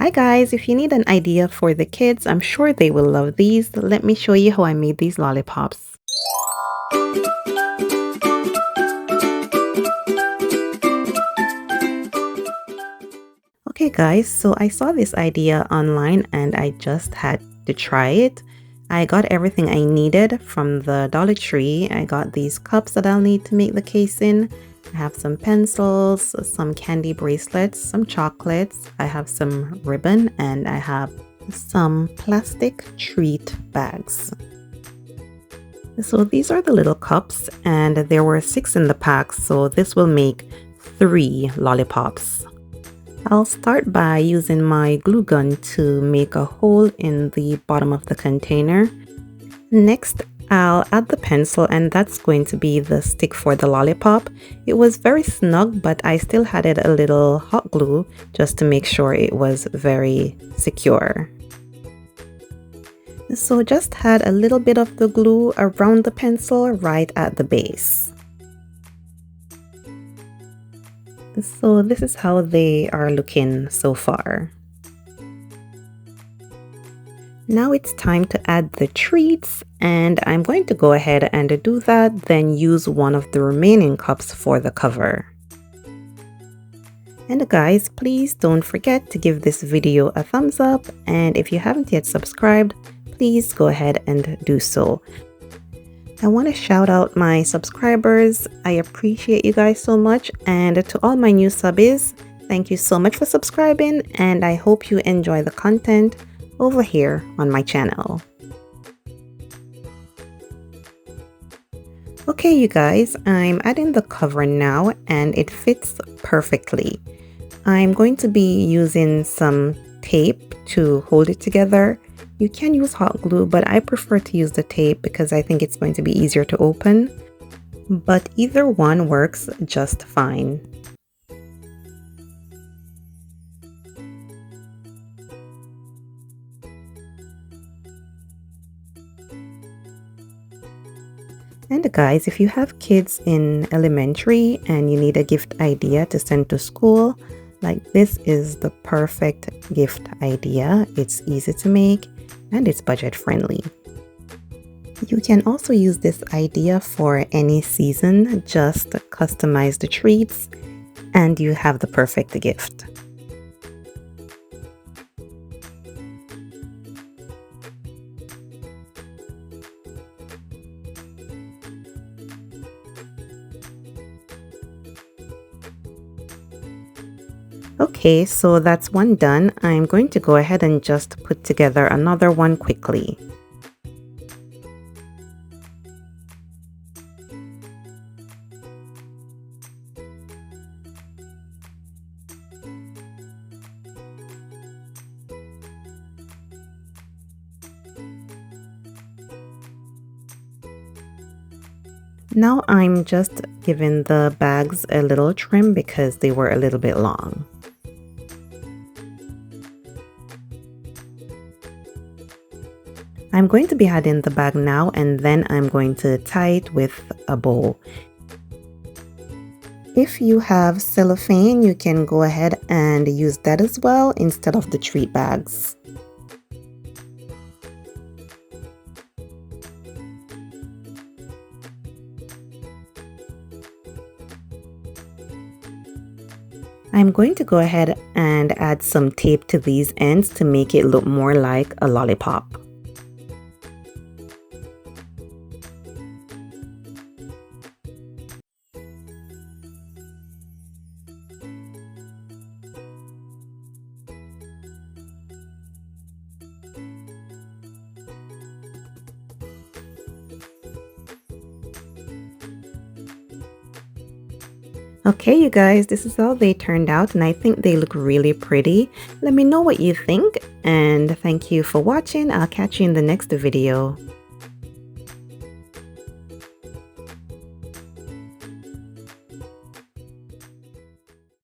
Hi guys, if you need an idea for the kids, I'm sure they will love these. Let me show you how I made these lollipops. Okay guys, so I saw this idea online and I just had to try it. I got everything I needed from the Dollar Tree. I got these cups that I'll need to make the casing. I have some pencils, some candy bracelets, some chocolates. I have some ribbon and I have some plastic treat bags. So these are the little cups and there were 6 in the pack, so this will make 3 lollipops. I'll start by using my glue gun to make a hole in the bottom of the container. Next, I'll add the pencil and that's going to be the stick for the lollipop. It was very snug, but I still added a little hot glue just to make sure it was very secure. So just add a little bit of the glue around the pencil right at the base. So this is how they are looking so far. Now it's time to add the treats, and I'm going to go ahead and do that, then use one of the remaining cups for the cover. And guys, please don't forget to give this video a thumbs up, and if you haven't yet subscribed, please go ahead and do so. I want to shout out my subscribers. I appreciate you guys so much, and to all my new subbies, thank you so much for subscribing, and I hope you enjoy the content over here on my channel. Okay you guys, I'm adding the cover now and it fits perfectly. I'm going to be using some tape to hold it together. You can use hot glue, but I prefer to use the tape because I think it's going to be easier to open. But either one works just fine. And guys, if you have kids in elementary and you need a gift idea to send to school, like this is the perfect gift idea. It's easy to make and it's budget friendly. You can also use this idea for any season, just customize the treats and you have the perfect gift. Okay, so that's one done. I'm going to go ahead and just put together another one quickly. Now I'm just giving the bags a little trim because they were a little bit long. I'm going to be adding the bag now and then I'm going to tie it with a bow. If you have cellophane, you can go ahead and use that as well instead of the treat bags. I'm going to go ahead and add some tape to these ends to make it look more like a lollipop. Okay, you guys, this is how they turned out and I think they look really pretty. Let me know what you think and thank you for watching. I'll catch you in the next video.